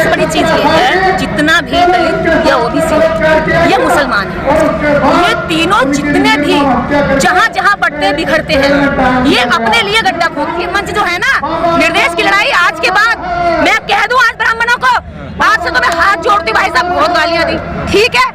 बड़ी चीज ये है, जितना भी दलित या ओबीसी या मुसलमान है, ये तीनों जितने भी जहाँ जहाँ बढ़ते बिखरते हैं, ये अपने लिए गड्ढा खोदते हैं। मंच जो है ना, निर्देश की लड़ाई आज के बाद मैं कह दूं आज ब्राह्मणों को, आज से तो मैं हाथ जोड़ती, भाई साहब बहुत गालियां दी, ठीक है,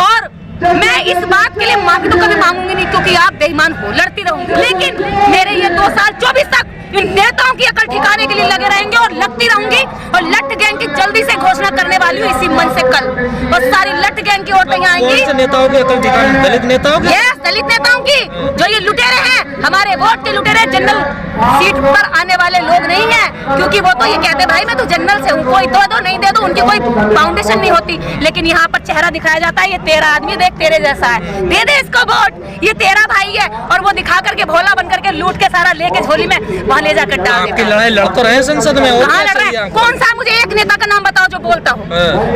और मैं इस बात के लिए माफी तो कभी मांगूंगी नहीं, क्योंकि आप बेईमान हो, लड़ती रहूंगी, लेकिन मेरे ये 2 साल 24 तक इन नेताओं की अकल ठिकाने के लिए लगे रहेंगे और लगती रहूंगी। और लट गैंग की जल्दी से घोषणा करने वाली हूँ इसी मन से कल, और सारी लट गैंग की औरतें यहाँ आएंगी। नेताओं की अकल ठिकाने? दलित नेताओं की? यस, दलित नेताओं की, जो ये लुटेरे हैं, हमारे वोट के लुटेरे, जनरल सीट पर आने वाले लोग नहीं है, क्योंकि वो तो ये कहते भाई मैं तो जनरल से हूँ, कोई दो नहीं दे दो, उनकी कोई फाउंडेशन नहीं होती। लेकिन यहाँ पर चेहरा दिखाया जाता है, ये तेरा आदमी देख तेरे जैसा है, दे दे इसको वोट, ये तेरा भाई है, और वो दिखा करके भोला बन करके लूट के सारा लेके झोली में वहाँ ले जाकर डाल देता। आपकी लड़ाई लड़ तो रहे संसद में, कहाँ लड़ रहे हैं? कौन सा? मुझे एक नेता का नाम बताओ जो बोलता हो,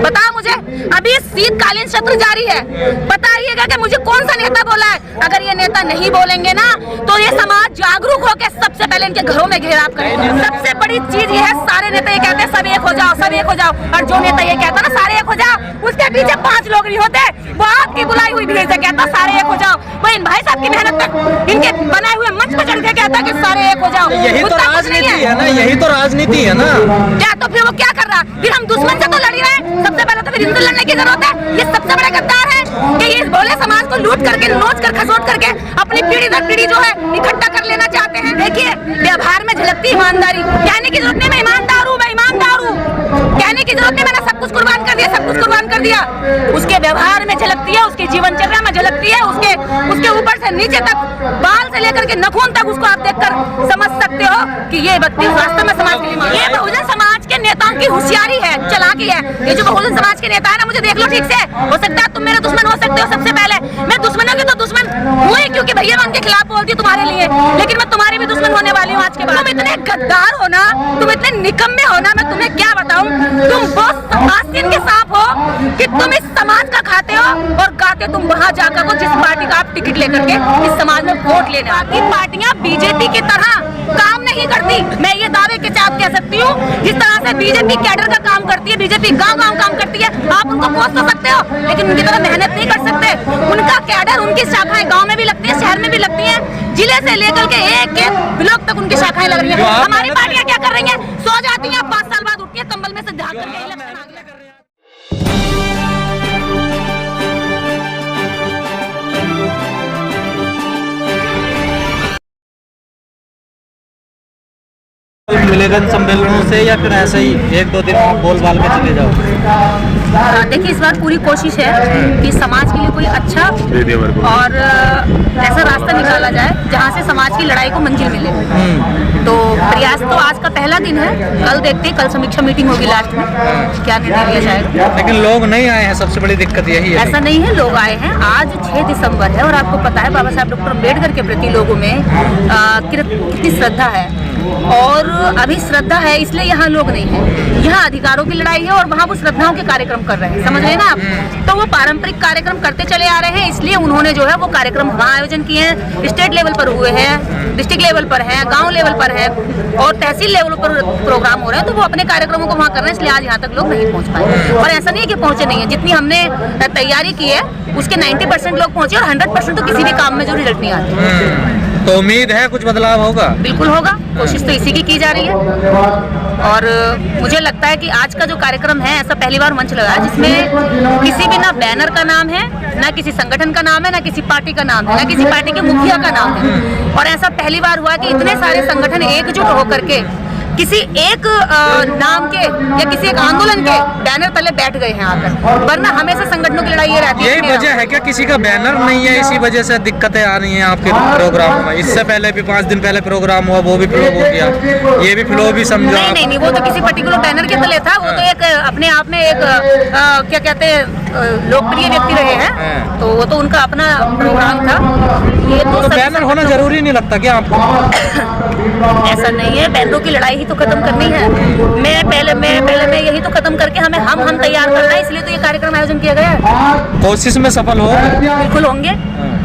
बताओ मुझे। अभी शीतकालीन सत्र जारी है, बताइएगा कि मुझे कौन सा नेता बोला है। अगर ये नेता नहीं बोलेंगे ना, तो ये समाज जागरूक होकर सबसे पहले इनके घरों में घेराव करेगा। सबसे बड़ी चीज ये है, सारे नेता ये कहते हैं सब एक हो जाओ, सब एक हो जाओ, और जो नेता ये कहता ना सारे एक हो जाओ, उसके पीछे 5 लोग नहीं होते, वो आपकी बुलाई हुई भीड़ से कहता सारे एक हो जाओ। वो इन भाई साहब की मेहनत तक इनके बनाए हुए मंच पर चढ़ के कहता कि सारे एक हो जाओ। यही तो राजनीति है ना, यही तो राजनीति है ना। क्या तो फिर वो क्या कर रहा? फिर हम दुश्मन से तो लड़ रहे हैं, सबसे पहले तो फिर इनसे लड़ने की जरूरत है। ये सबसे बड़े गद्दार है कि ये भोले समाज को लूट करके, नोच कर, खसोट करके अपनी पीढ़ी दर पीढ़ी जो है इकट्ठा कर लेना चाहते हैं। देखिए, व्यवहार में झलकती ईमानदारी, कहने की जरूरत नहीं मैं ईमानदार हूँ, मैं ईमानदार हूँ, कहने की जरूरत नहीं मैंने सब कुछ कुर्बान कर दिया, सब कुछ कुर्बान कर दिया। उसके व्यवहार में झलकती है, उसकी जीवनचर्या में झलकती है, उसके ऊपर से नीचे तक, बाल से लेकर के नखून तक उसको आप देखकर समझ सकते हो कि ये व्यक्ति वास्तव में समाज के लिए। ये बहुजन समाज के नेताओं की होशियारी है, चालाकी है। ये जो बहुजन समाज के नेता है ना, मुझे देख लो ठीक से, हो सकता है तुम मेरे दुश्मन हो सकते हो। सबसे पहले मैं दुश्मनों की तो दुश्मन हुई, क्योंकि भैया मैं उनके खिलाफ बोलती तुम्हारे लिए, लेकिन मैं तुम्हारी भी दुश्मन होने वाली हूँ आज के बाद। तुम इतने गद्दार हो ना, तुम इतने निकम्मे हो ना, मैं तुम्हें क्या बताऊं, तुम बहुत आस्तीन के सांप हो कि तुम इस समाज का खाते हो और गाते तुम वहां जाकर को जिस पार्टी का आप टिकट लेकर के इस समाज में वोट लेने आती। पार्टियां बीजेपी की तरह काम नहीं करती, मैं ये दावे के साथ कह सकती हूँ। जिस तरह से बीजेपी कैडर का काम करती है, बीजेपी गांव-गांव काम करती है, आप उनको कोस तो सकते हो, लेकिन उनकी तरह मेहनत नहीं कर सकते। उनका कैडर, उनकी शाखाएं गांव में भी लगती है, शहर में भी लगती है, जिले से लेकर के एक ब्लॉक तक उनकी शाखाएं लग रही है। हमारी पार्टियां क्या कर रही है? सो जाती है, 5 साल बाद उठती है, कंबल में से झाँक करके इलेक्शन आ गया। मिलेगा सम्मेलनों से या फिर ऐसे ही 1-2 दिन बोल बाल के चले जाओ? देखिए, इस बार पूरी कोशिश है कि समाज के लिए कोई अच्छा और ऐसा रास्ता निकाला जाए जहां से समाज की लड़ाई को मंजिल मिले। तो प्रयास तो आज का पहला दिन है, कल देखते हैं, कल समीक्षा मीटिंग होगी, लास्ट में क्या निर्णय लिया जाएगा। लेकिन लोग नहीं आए हैं, सबसे बड़ी दिक्कत यही है। ऐसा नहीं है, लोग आए हैं। आज 6 दिसंबर है और आपको पता है बाबा साहब डॉक्टर अम्बेडकर के प्रति लोगों में कितनी श्रद्धा है, और अभी श्रद्धा है इसलिए यहाँ लोग नहीं है। यहाँ अधिकारों की लड़ाई है और वहाँ वो श्रद्धाओं के कार्यक्रम कर रहे हैं, समझ रहे ना आप। तो वो पारंपरिक कार्यक्रम करते चले आ रहे हैं, इसलिए उन्होंने जो है वो कार्यक्रम वहाँ आयोजन किए हैं। स्टेट लेवल पर हुए हैं, डिस्ट्रिक्ट लेवल पर है, गाँव लेवल पर है, और तहसील लेवल पर प्रोग्राम हो रहे हैं। तो वो अपने कार्यक्रमों को वहाँ कर रहे हैं, इसलिए आज यहाँ तक लोग नहीं पहुँच पाए। और ऐसा नहीं है कि पहुँचे नहीं है, जितनी हमने तैयारी की है उसके 90% लोग पहुँचे, और 100% तो किसी भी काम में जो रिजल्ट नहीं आते। तो उम्मीद है कुछ बदलाव होगा? बिल्कुल होगा, कोशिश तो इसी की जा रही है। और मुझे लगता है कि आज का जो कार्यक्रम है, ऐसा पहली बार मंच लगा है जिसमें किसी भी ना बैनर का नाम है, ना किसी संगठन का नाम है, ना किसी पार्टी का नाम है, ना किसी पार्टी के मुखिया का नाम है। और ऐसा पहली बार हुआ कि इतने सारे संगठन एकजुट होकर के किसी एक नाम के या किसी एक आंदोलन के बैनर तले बैठ गए हैं आकर, वरना हमेशा संगठनों की लड़ाई ये रहती है। यही वजह है क्या, किसी का बैनर नहीं है, इसी वजह से दिक्कतें आ रही हैं आपके प्रोग्राम में? इससे पहले भी 5 दिन पहले प्रोग्राम हुआ, वो भी फ्लॉप हो गया, ये भी फ्लॉप भी समझो। नहीं, वो तो किसी पर्टिकुलर बैनर के तले था, वो तो एक अपने आप में एक क्या कहते हैं लोकप्रिय व्यक्ति रहे हैं, तो वो तो उनका अपना प्रोग्राम था। ये तो बैनर होना जरूरी नहीं लगता क्या आपको? ऐसा नहीं है, बैनरों की लड़ाई ही तो खत्म करनी है। मैं पहले यही तो खत्म करके हमें हम तैयार करना है, इसलिए तो ये कार्यक्रम आयोजन किया गया है। कोशिश में सफल हो? बिल्कुल होंगे,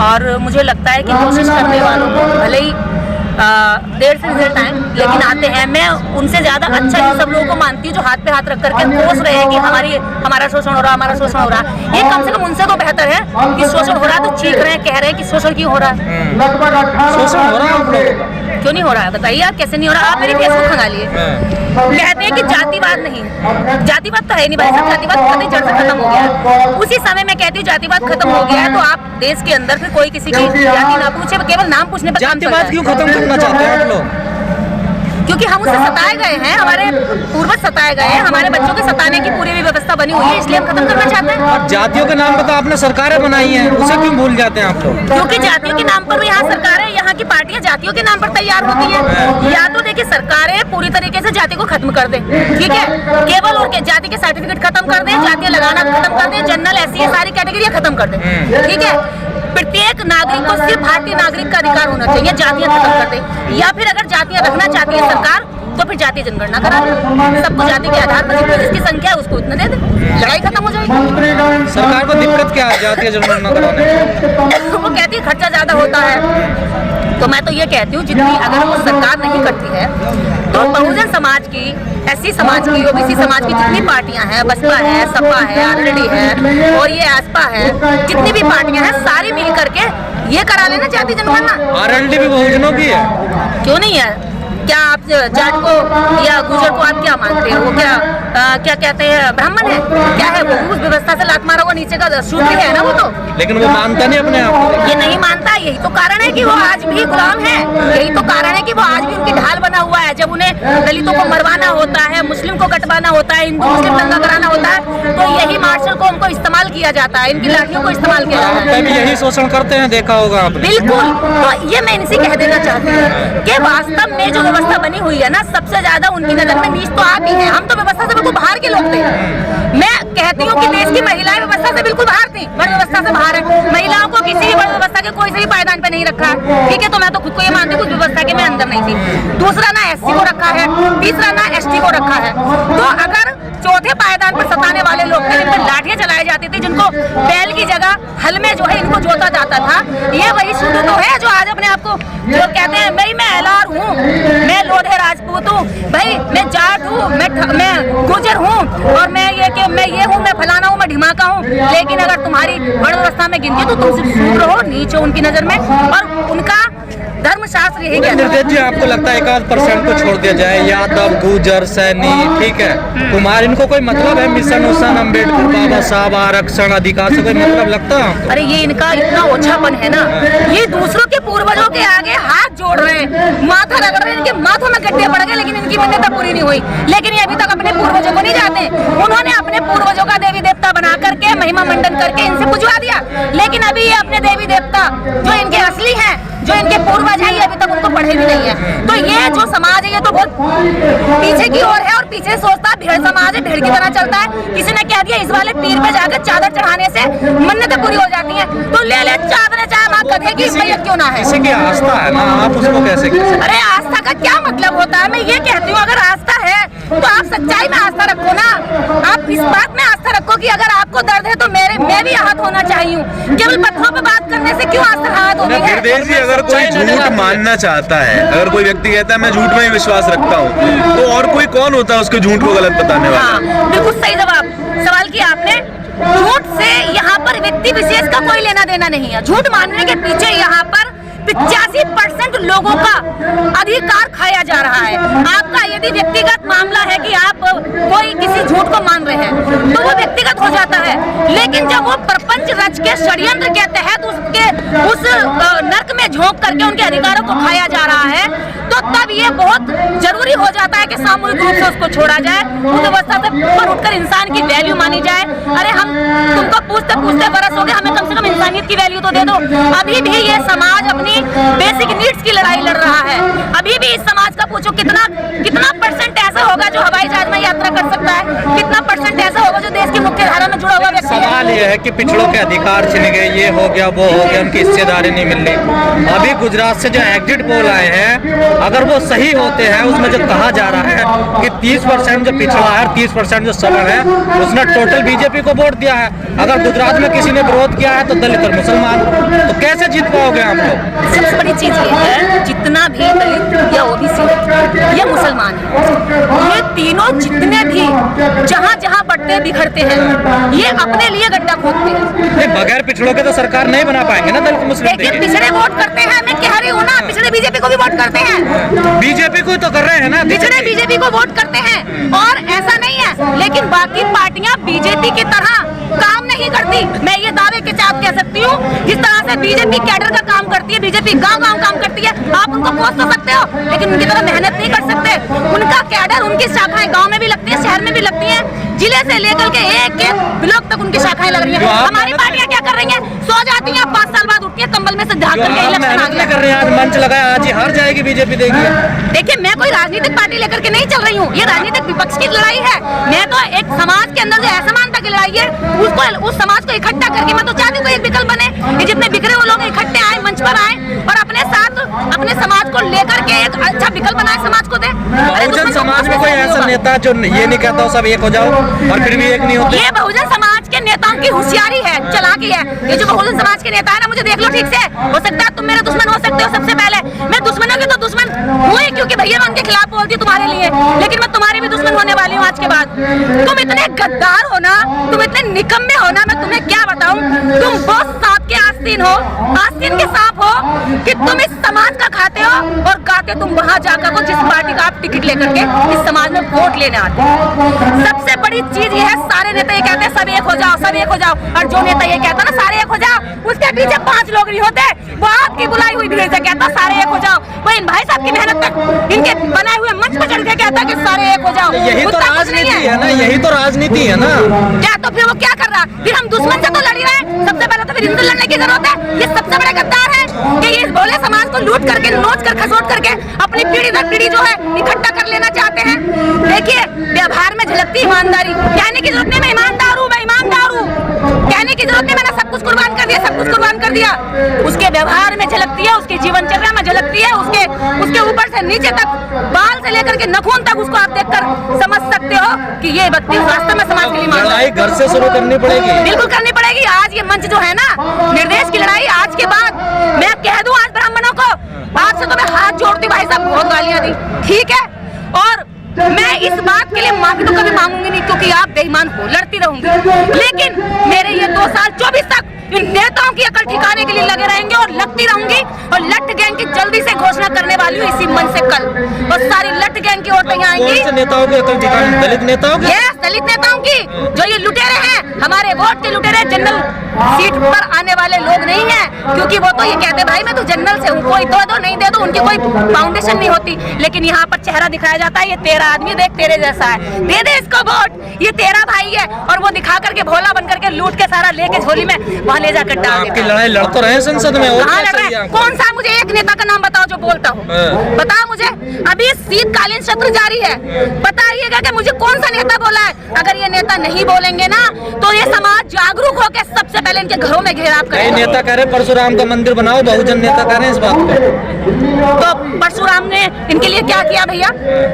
और मुझे लगता है कि कोशिश करने वालों को भले ही देर से रिजल्ट आए लेकिन आते हैं। मैं उनसे ज्यादा अच्छा इन सब लोगों को मानती हूँ जो हाथ पे हाथ रख करके कोस रहे हैं कि हमारा शोषण हो रहा, हमारा शोषण हो रहा। ये कम से कम उनसे तो बेहतर है कि शोषण हो रहा है तो चीख रहे हैं, कह रहे हैं कि शोषण क्यों हो रहा है। शोषण हो रहा है आप लोग क्यों नहीं हो रहा है बताइए आप, कैसे नहीं हो रहा? आप मेरी फेसबुक खंगालिए। कहते हैं कि जातिवाद नहीं, जातिवाद तो है नहीं भाई साहब, जातिवाद कभी जड़ से खत्म हो गया है। उसी समय मैं कहती हूँ जातिवाद खत्म हो गया है तो आप देश के अंदर फिर कोई किसी की जाति ना पूछे, केवल नाम पूछने पर जातिवाद क्यों खत्म करना चाहते हैं आप लोग? क्योंकि हम उससे सताए गए हैं, हमारे पूर्वज सताए गए हैं, हमारे बच्चों के सताने की पूरी व्यवस्था बनी हुई है, इसलिए हम खत्म करना चाहते हैं। जातियों के नाम पर तो आपने सरकारें बनाई हैं, उसे क्यों भूल जाते हैं आप लोग? क्योंकि जातियों के नाम पर यहाँ सरकारें, यहाँ की पार्टियां जातियों के नाम पर तैयार होती है। या तो देखिए सरकारें पूरी तरीके से जाति को खत्म कर दें, ठीक है, केवल और जाति के सर्टिफिकेट खत्म कर दें, जातियां लगाना खत्म कर दें, जनरल SC सारी कैटेगरी खत्म कर दें, ठीक है। प्रत्येक नागरिक को सिर्फ भारतीय नागरिक का अधिकार होना चाहिए, जातियां खत्म कर दें। या फिर अगर जातियां रखना चाहती है सरकार तो फिर जातीय जनगणना करा दे, सबको जाति के आधार पर जिसकी संख्या है उसको उतना दे दे, लड़ाई खत्म हो जाएगी। सरकार को दिक्कत क्या है जातीय जनगणना कराने में? वो कहती है खर्चा ज्यादा होता है, तो मैं तो ये कहती हूँ जितनी अगर वो सरकार नहीं करती है तो बहुजन समाज की, SC समाज की, OBC समाज की जितनी पार्टियां हैं, बसपा है, सपा है, RLD है और ये ASPA है, जितनी भी पार्टियां हैं सारी मिल करके ये करा लेना जातीय जनगणना। RLD भी बहुजनों की है, क्यों नहीं है? क्या आप जाट को या गुजर को आप क्या मानते हो? वो क्या कहते हैं, ब्राह्मण है क्या है? वो उस व्यवस्था से लात मारा हुआ नीचे का शूद्र है ना वो तो, लेकिन वो मानता नहीं अपने आप को। ये नहीं मानता, यही तो कारण है कि वो आज भी गुलाम है, यही तो कारण है कि वो आज भी उनकी ढाल बना हुआ है। जब उन्हें दलितों को मरवाना होता है, मुस्लिम को कटवाना होता है, हिंदू मुस्लिम दंगा कराना होता है तो यही मार्शल को उनको इस्तेमाल किया जाता है, इनकी लाठियों को इस्तेमाल किया जाता है। यही शोषण करते हैं, देखा होगा आपने। बिल्कुल, तो ये मैं इनसे कह देना चाहती हूँ कि वास्तव में जो व्यवस्था बनी हुई है ना, सबसे ज्यादा उनकी नजर में नीच तो आप ही हैं। हम तो व्यवस्था से बिल्कुल बाहर के लोग थे। मैं कहती हूँ कि देश की महिलाएं व्यवस्था से बिल्कुल बाहर थी, बड़ी व्यवस्था से बाहर है। महिलाओं को किसी भी बड़ी व्यवस्था के कोई से भी पायदान पे नहीं रखा, ठीक है, तो मैं तो खुद को ये मानती हूँ कुछ व्यवस्था के मैं अंदर नहीं थी। दूसरा ना SC को रखा है, तीसरा ना ST को रखा है। तो अगर चौथे पायदान पर सताने वाले लोग थे, जिन पर लाठियां चलाई जाती थी, जिनको बैल की जगह हल में जो है इनको जोता जाता था, ये वही शुद्ध तो है जो आज अपने आप को जो कहते हैं भाई मैं एलार हूँ, मैं लोधे राजपूत हूँ, भाई मैं जाट हूँ, मैं गुर्जर हूँ और मैं ये हूँ, मैं फलाना हूँ, मैं ढिमाका हूँ। लेकिन अगर तुम्हारी वर्ण व्यवस्था में गिनती है तो तुम सिर्फ शूद्र हो, नीच हो उनकी नजर में। और उनका धर्मशास्त्र यही कहता है। जी आपको लगता है 1% को छोड़ दिया जाए, यादव, गुर्जर, सैनी, ठीक है, तुम्हारे इनको कोई मतलब है मिशन उसन अम्बेडकर बाबा साहब आरक्षण अधिकार से कोई मतलब लगता है? अरे ये इनका इतना ओछापन है ना, ये दूसरों के पूर्वजों के आगे हाथ जोड़ रहे हैं, माथा रगड़ रहे हैं, इनके माथों में गड्ढे पड़ गए लेकिन इनकी मन्नतें पूरी नहीं हुई। लेकिन ये अभी तक अपने पूर्वजों को नहीं जाते, उन्होंने अपने पूर्वजों का देवी देवता बना करके महिमा मंडन करके इनसे पुजवा दिया। लेकिन अभी ये अपने देवी देवता जो इनके असली हैं, जो इनके पूर्वज हैं, ये अभी तक उनको पढ़े भी नहीं है। तो ये जो समाज है ये तो बहुत पीछे की ओर है और पीछे सोचता है भेड़ समाज है, भेड़ की तरह चलता है। किसी ने कह दिया इस वाले पीर पे जाकर चादर चढ़ाने से मन्नतें पूरी हो जाती हैं, तो ले ले चादर, चाहे माँ गधे की मैयत क्यों ना है। किसी की आस्था है ना, आप उसको कैसे? अरे आस्था का क्या मतलब होता है? मैं ये कहती हूँ अगर आस्था है तो आप सच्चाई में आस्था रखो ना, आप इस बात में आस्था रखो कि अगर आपको दर्द है तो मैं भी आहत होना चाहिए। केवल पत्थरों पर बात करने से क्यों आस्था आहत होगी है? अगर कोई झूठ मानना चाहता है, अगर कोई व्यक्ति कहता है मैं झूठ में ही विश्वास रखता हूँ, तो और कोई कौन होता है उसके झूठ को गलत बताने वाला? हाँ, बिल्कुल सही सवाल किया आपने। झूठ से यहाँ पर व्यक्ति विशेष का कोई लेना देना नहीं है। झूठ मानने के पीछे यहाँ पर 85% लोगों का अधिकार खाया जा रहा है। आपका यदि व्यक्तिगत मामला है कि आप कोई किसी झूठ को मान रहे हैं तो वो व्यक्तिगत हो जाता है, लेकिन जब वो प्रपंच रच के षड्यंत्र के तहत उस नर्क में झोंक करके उनके अधिकारों को खाया जा रहा है तो तब ये बहुत जरूरी हो जाता है कि सामूहिक रूप से उसको छोड़ा जाए, उस अवस्था से ऊपर उठकर इंसान की वैल्यू मानी जाए। अरे हम तुमको पूछते पूछते बरस हो गए, हमें कम से कम इंसानियत की वैल्यू तो दे दो। अभी भी ये समाज अपनी बेसिक नीड्स की लड़ाई लड़ रहा है। अभी भी इस समाज का पूछो कितना % ऐसा होगा जो हवाई जहाज में यात्रा कर सकता है, कितना % ऐसा होगा जो देश की मुख्य धारा में जुड़ा हुआ व्यक्ति है। सवाल ये है कि पिछड़ों के अधिकार छिन गए, ये हो गया वो हो गया, उनकी हिस्सेदारी नहीं मिल रही। अभी गुजरात से जो एग्जिट पोल आए हैं अगर वो सही होते हैं, उसमें जो कहा जा रहा है कि 30% जो पिछड़ा है, 30% जो सबल है, उसने टोटल बीजेपी को वोट दिया है। अगर गुजरात में किसी ने विरोध किया है तो दलित दलित और मुसलमान, तो कैसे जीत पाओगे आप लोग? सबसे बड़ी चीज ये है, जितना भी दलित या ओबीसी या मुसलमान है, ये तीनों जितने भी जहाँ जहाँ बढ़ते बिखरते हैं, ये अपने लिए गड्ढा खोदते हैं। नहीं, बगैर पिछड़ों के तो सरकार नहीं बना पाएंगे ना दलित मुस्लिम। लेकिन पिछड़े वोट करते हैं, मैं कह रही हूँ ना, पिछड़े बीजेपी को भी वोट करते हैं। बीजेपी को तो कर रहे हैं ना, पिछड़े बीजेपी को वोट करते हैं, और ऐसा नहीं है लेकिन बाकी पार्टियां बीजेपी की तरह काम नहीं करती। मैं ये दावे के साथ कह सकती हूँ, जिस तरह से बीजेपी कैडर का काम करती है, बीजेपी गांव-गांव काम करती है, आप उनको पोस्ट तो सकते हो लेकिन उनकी तरह मेहनत नहीं कर सकते। उनका कैडर, उनकी शाखाएं गांव में भी लगती है, शहर में भी लगती है, जिले से लेकर के एक ब्लॉक तक उनकी शाखाएं लग रही है। हमारी पार्टियां क्या कर रही है, सो जाती है, 5 साल बाद उठती है, कंबल में से झाँक करके इलेक्शन आ गया कर रहे हैं। आज मंच लगाया, आज ही हार जाएगी बीजेपी, देखिए। देखिए, मैं कोई राजनीतिक पार्टी लेकर के नहीं चल रही हूँ, ये राजनीतिक विपक्ष की लड़ाई है। मैं तो एक समाज के अंदर जो असमानता की लड़ाई है, उसको, उस समाज को इकट्ठा करके, मैं तो चाहती हूँ कोई एक विकल्प बने, ये जितने बिखरे हुए लोग इकट्ठे आए, मंच पर आए और अपने साथ अपने समाज को लेकर के एक अच्छा विकल्प बनाए, समाज को दे। बहुजन समाज में कोई ऐसा नेता जो ये नहीं कहता हो सब एक हो जाओ, और फिर भी एक नहीं होते? ये बहुजन समाज के नेताओं की होशियारी है, चालाकी है। ये जो बहुजन समाज के नेता है ना, मुझे देख लो ठीक से, हो सकता है तुम मेरे दुश्मन हो सकते हो। सबसे पहले मैं दुश्मनों की तो दुश्मन हुई, क्योंकि भैया मैं उनके खिलाफ बोलती हूँ तुम्हारे लिए, लेकिन मैं तुम्हारी भी दुश्मन होने वाली हूँ आज के बाद। तुम इतने गद्दार हो ना, तुम इतने निकम्मे हो ना, मैं तुम्हें क्या बताऊं। तुम बहुत सांप के आस्तीन हो, आस्तीन के सांप हो, कि तुम इस समाज का खाते हो और गाते तुम वहां जाकर को जिस पार्टी का आप टिकट लेकर के इस समाज में वोट लेने आते हो। सबसे बड़ी चीज ये है, सारे नेता ये कहते हैं सब एक हो जाओ, सब एक हो जाओ, और जो नेता ये कहता है ना सारे एक हो जाओ, उसके पीछे 5 लोग नहीं होते, वो आपकी बुलाई हुई भीड़ से कहता सारे एक हो जाओ। वो इन भाई साहब की मेहनत तक, इनके बनाए हुए मंच पर चढ़ के कहता कि सारे एक हो जाओ। यही तो राजनीति है ना, यही तो राजनीति है ना। क्या तो फिर वो क्या कर रहा, फिर हम दुश्मन से तो लड़ ही रहे हैं, सबसे पहले तो फिर इनसे लड़ने की जरूरत है। ये सबसे बड़े गद्दार है कि ये भोले समाज को लूट करके, नोच कर, खसोट करके अपनी पीढ़ी दर पीढ़ी जो है इकट्ठा कर लेना चाहते हैं। देखिए, व्यवहार में झलकती ईमानदारी, कहने की जरूरत नहीं मैं ईमानदार हूँ, मैं ईमानदार हूँ, कहने की जरूरत नहीं मैंने सब कुछ कुर्बान कर दिया, सब कुछ कुर्बान कर दिया। उसके व्यवहार में झलकती है, उसके जीवनचर्या में झलकती है, उसके ऊपर से नीचे तक, बाल से लेकर के नखून तक, उसको आप देखकर समझ सकते हो कि ये व्यक्ति वास्तव में समाज के लिए लड़ाई घर से शुरू करनी पड़ेगी, बिल्कुल करनी पड़ेगी। आज ये मंच जो है ना, निर्देश की लड़ाई, आज के बाद मैं कह दूं आज ब्राह्मणों को, आपसे तो मैं हाथ जोड़ती हूँ, भाई साहब बहुत गालियां दी, ठीक है, और मैं इस बात के लिए माफी तो कभी मांगूंगी नहीं, क्योंकि आप बेईमान हो, लड़ती रहूंगी, लेकिन मेरे ये 2 साल 24 तक इन नेताओं की अकल ठिकाने के लिए लगे रहेंगे और लगती रहूंगी। और लट गैंग की जल्दी से घोषणा करने वाली हूँ इसी मंच से कल, और सारी लट गैंग की औरतें यहाँ आएंगी। नेताओं की अकल ठिकाने? दलित नेताओं की? यस, दलित नेताओं की, जो ये लुटेरे हैं, हमारे वोट के लुटेरे, जनरल सीट पर आने वाले लोग नहीं है, क्योंकि वो तो ये कहते भाई मैं तो जनरल से हूँ, कोई दो नहीं दे दो, उनकी कोई फाउंडेशन नहीं होती। लेकिन यहाँ पर चेहरा दिखाया जाता है, ये तेरा आदमी देख तेरे जैसा है, दे दे इसको वोट, ये तेरा भाई है, और वो दिखा करके भोला बन करके लूट के सारा लेके झोली में वहाँ ले जाकर डाल देता। आपकी लड़ाई लड़ तो रहे संसद में, और कहाँ लड़ रहे? कौन सा मुझे एक नेता का नाम बताओ जो बोलता हो, बताओ मुझे। अभी शीतकालीन सत्र जारी है, बताइएगा कि मुझे कौन सा नेता बोला है। अगर ये नेता नहीं बोलेंगे ना, तो ये समाज जागरूक होकर सबसे पहले इनके घरों में घेराव करेगा। नेता कह रहे परशुराम का मंदिर बनाओ, बहुजन नेता कह रहे हैं इस बात को। तो परशुराम ने इनके लिए क्या किया भैया?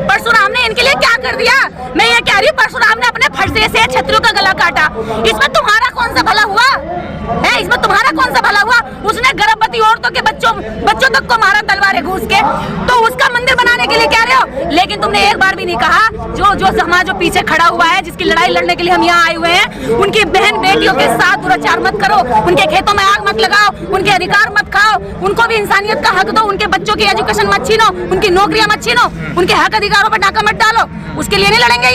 परशुराम ने इनके लिए क्या कर दिया? मैं ये कह रही हूँ, परशुराम ने अपने फरसे से क्षत्रियों का गला काटा, इसमें तुम्हारा कौन सा भला हुआ है? इसमें तुम्हारा कौन सा भला हुआ? उसने गर्भवती औरतों के बच्चों तक को मारा तलवारें घूस के, तो उसका मंदिर बनाने के लिए कह रहे हो? लेकिन तुमने एक बार भी नहीं कहा जो समाज जो पीछे खड़ा हुआ है, जिसकी लड़ाई लड़ने के लिए हम यहाँ आए हुए हैं, उनकी बहन बेटियों के साथ दुराचार मत करो, उनके खेतों में आग मत लगाओ, उनके अधिकार मत खाओ, उनको भी इंसानियत का हक दो, उनके बच्चों की एजुकेशन मत छीनो, उनकी नौकरियां मत छीनो, उनके हक अधिकारों पर डाका मत डालो। उसके लिए नहीं लड़ेंगे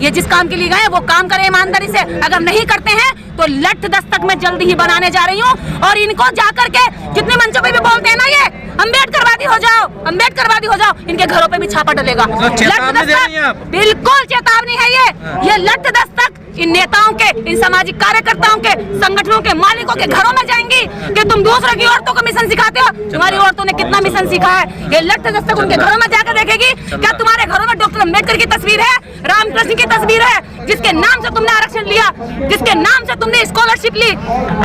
ये जिस काम के लिए गए वो काम करें ईमानदारी से। अगर नहीं करते हैं तो लठ दस्तक में जल्दी ही बनाने जा रही हूँ, और इनको जाकर के जितने मंचों पे भी बोलते हैं ना, ये अम्बेडकरवादी हो जाओ, अम्बेडकरवादी हो जाओ, इनके घरों पे भी छापा डलेगा। बिल्कुल चेतावनी है ये लठ दस्तक इन नेताओं के, इन सामाजिक कार्यकर्ताओं के, संगठनों के मालिकों के घरों में जाएंगी कि तुम दूसरों की औरतों को मिशन सिखाते हो। तुम्हारी औरतों ने कितना मिशन सीखा है? ये लठ दस्तक उनके घरों में जाकर देखेगी। क्या तुम्हारे घरों में डॉक्टर अम्बेडकर की तस्वीर है, रामकृष्ण की तस्वीर है, जिसके नाम से तुमने आरक्षण लिया, जिसके नाम से तुमने स्कॉलरशिप ली?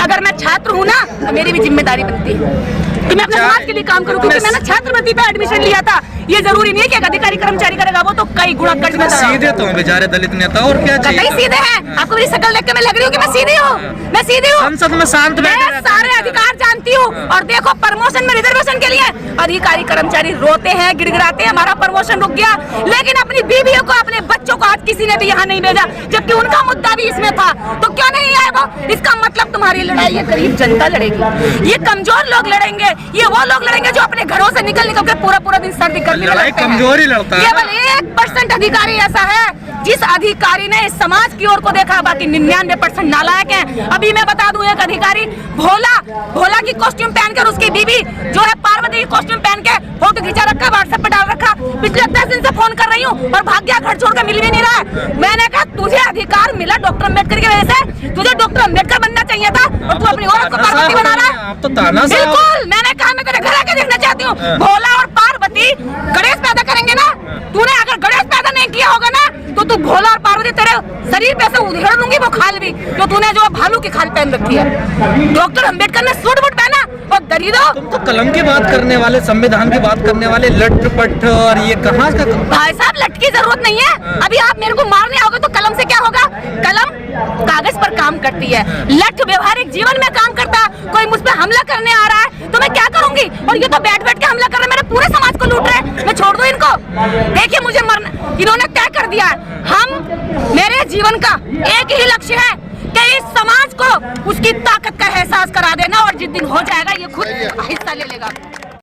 अगर मैं छात्र हूँ ना, तो मेरी भी जिम्मेदारी बनती है कि मैं अपने समाज के लिए काम करूं, क्योंकि मैंने छात्रवृत्ति पे एडमिशन लिया था। ये जरूरी नहीं है कि एक अधिकारी कर्मचारी करेगा, वो तो कई गुणा कर देता है। सीधे तो हैं बेचारे दलित नेता, और क्या कतई चाहिए। सीधे हैं। आपको मेरी शक्ल देख के मैं लग रही हूँ कि मैं सीधी हूँ, मैं सीधी हूँ। संसद में शांत बैठे मैं रहते सारे हैं। अधिकार जानती हूँ। और देखो, प्रमोशन में रिजर्वेशन के लिए अधिकारी कर्मचारी रोते हैं, गिड़गिड़ाते हैं, हमारा प्रमोशन रुक गया, लेकिन अपनी बीवियों को, अपने बच्चों को आज किसी ने भी यहाँ नहीं भेजा, जबकि उनका मुद्दा भी इसमें था। तो क्यों नहीं आए वो? इसका मतलब तुम्हारी लड़ाई ये गरीब जनता लड़ेगी, ये कमजोर लोग लड़ेंगे, ये वो लोग लड़ेंगे जो अपने घरों से निकल के पूरा दिन सर्दी करने लड़ाई कमजोर ही लड़ता है। केवल 1% अधिकारी ऐसा है जिस अधिकारी ने इस समाज की ओर को देखा, बाकी 99% नालायक हैं। अभी मैं बता दूं, एक अधिकारी भोला की कॉस्ट्यूम पहनकर, उसकी बीवी जो है पार्वती की कॉस्ट्यूम पहन के फोटो खिंचा रखा, व्हाट्सएप पे डाल रखा। पिछले 10 दिन से फोन कर रही हूँ और भाग गया, घर छोड़कर मिल भी नहीं रहा है। मैंने कहा तुझे अधिकार मिला डॉक्टर अम्बेडकर की वजह से, तुझे डॉक्टर अम्बेडकर बनना चाहिए था और तू अपनी औरत को पार्वती बना रहा है। आप तो तानाशाह हो। बिल्कुल, मैंने कहा मैं तेरे घर आके देखना चाहती हूँ। भोला और पार्वती गणेश पैदा करेंगे ना, तूने अगर गणेश पैदा नहीं किया होगा ना, तो तू भोला और पार्वती तेरे शरीर पे से उधेड़ लूंगी वो खाल भी, जो तूने जो भालू की खाल पहन रखी है। डॉक्टर अम्बेडकर ने सूट बूट पहना और दरिद्रों। तुम तो कलम की बात करने वाले, संविधान की बात करने वाले, लट-पट, और ये कहाँ का। भाई साहब, लट की जरूरत नहीं है। अभी आप मेरे को मारने आओगे तो कलम से क्या होगा? कलम कागज पर काम करती है, लट व्यवहारिक जीवन में काम करता। कोई मुझ पे हमला करने आ रहा है तो मैं क्या करूंगी? और ये तो बैठ के हमला कर रहे हैं, मेरे पूरे समाज को लूट रहे हैं। मैं छोड़ दूं इनको? देखिए, मुझे मरना, इन्होंने तय कर दिया है। मेरे जीवन का एक ही लक्ष्य है कि इस समाज को उसकी ताकत का एहसास करा देना, और जिस दिन हो जाएगा ये खुद हिस्सा ले लेगा।